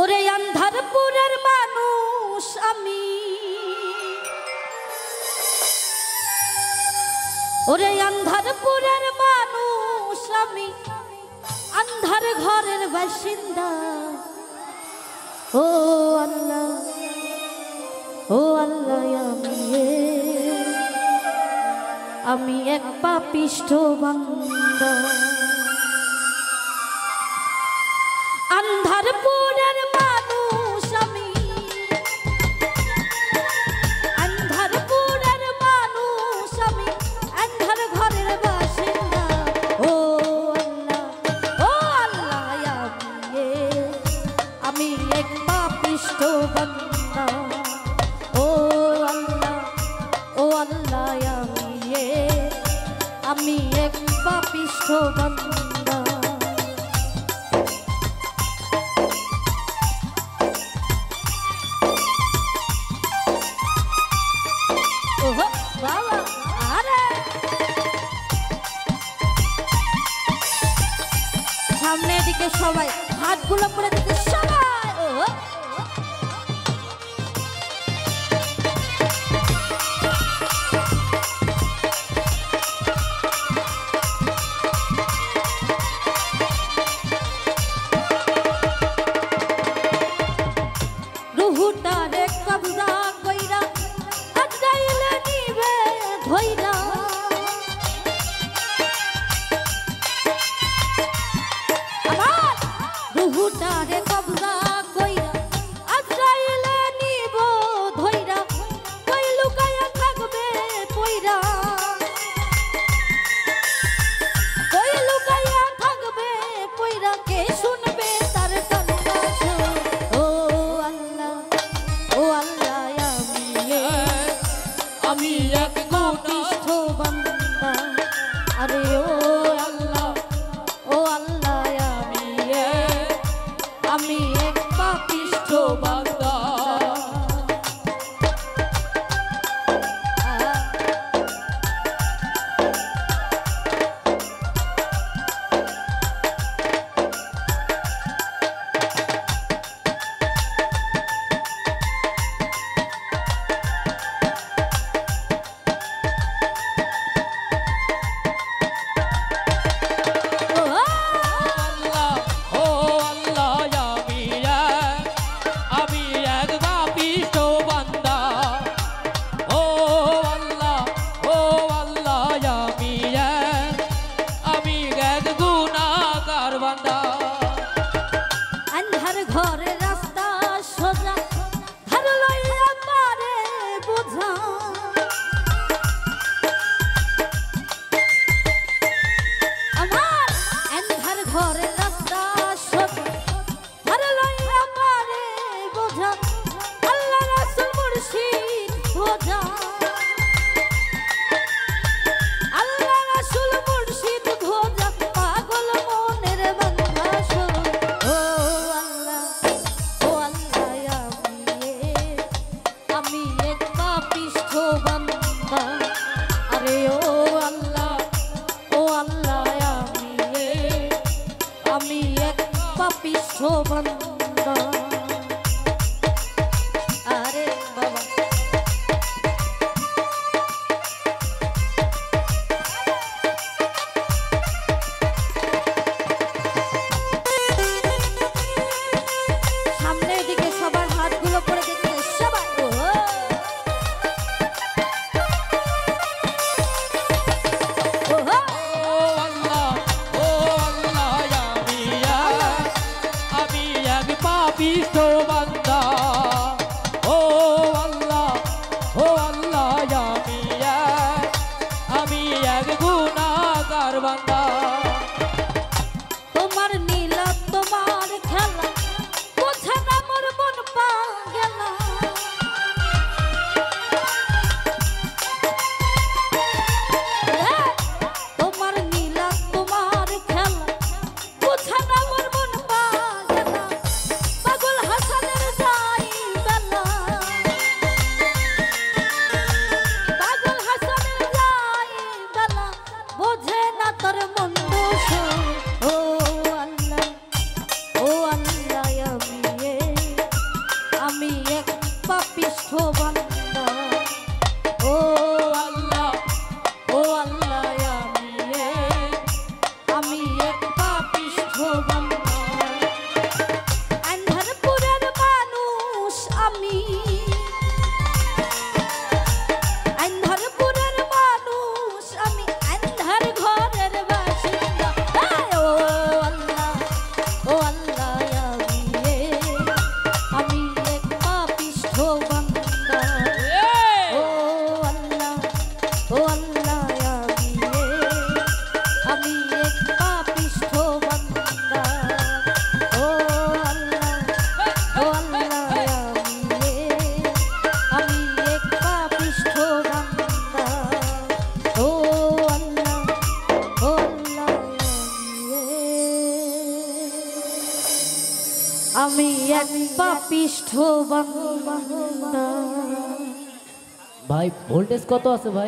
ওরে আন্ধারপুরের মানুষ আমি, ওরে আন্ধারপুরের মানুষ আমি, আন্ধার ঘরের বাসিন্দা। ও আল্লাহ, ও আল্লাহ, আমি এক পাপিষ্ঠ বান্দা। আন্ধারপুরের মানুষ আমি, আন্ধারপুরের মানুষ আমি, আন্ধার ঘরের বাসিন্দা। ও আল্লাহ, ও আল্লাহ, আমি এক পাপিষ্ঠ বান্দা। ও আল্লাহ, ও আল্লাহ, আমি এক পাপিষ্ঠ বান্দা। সামনের দিকে সবাই হাতগুলো করে দিকে সবাই। রুহুটারে কবজা কইরা আজরাইলে নিবে ধইরা। আমার রুহুটারে কবজা কইরা আজরাইলে নিব ধইরা। কই লুকায়া থাকবে পইরা, কই লুকায়া থাকবে পইরা, কে শুনবে তার কান্না। ও আল্লাহ, ও আল্লাহ, আমি এক পাপিষ্ঠ বান্দা। আরে ও আল্লাহ, ও আল্লাহ, আমি এক পাপিষ্ঠ বান্দা। আন্ধার ঘরের রাস্তা সোজা, ধার লইয়া পারে বোঝা। আমার আন্ধার ঘরের রাস্তা সোজা, ধার লইয়া পারে বোঝা। আল্লাহ রাসূল মুর্শিদ খোঁজা, আল্লাহ রাসূল মুর্শিদ খোঁজা, পাগল মনের বান্দা। ও আল্লাহ, ও আল্লাহ, আমি এক পাপিষ্ঠ বান্দা। আরে ও আল্লাহ, ও আল্লাহ, আমি এক পাপিষ্ঠ বান্দা। আরে বাবা, সামনের দিকে সবার হাতগুলো পরে দেখতে সবাই। আমি এক পাপিষ্ঠ বান্দা। ও আল্লাহ, ও আল্লাহ, আমি এক গুনাহগার বান্দা। তোমার নীলা তোমার খেলা বোঝা না মোর মন পাগলা। তোমার নীলা তোমার খেলা বোঝা না মোর মন পাগলা। পাগল হাসানের যায় পাপিষ্ঠ বান্দা ও আল্লাহ আমি এক পাপিষ্ঠ বান্দা আন্ধারপুরের মানুষ আমি আন্ধারপুরের মানুষ আমি আন্ধার ঘরের বাসিন্দা ও আল্লাহ আমি এক পাপিষ্ঠ বান্দা ও আল্লাহ আমি এক পাপিষ্ঠ বান্দা ও আল্লাহ আমি এক পাপিষ্ঠ বান্দা ও আল্লাহ আমি এক পাপিষ্ঠ বান্দা। ভাই ভোল্টেজ কত আছে ভাই?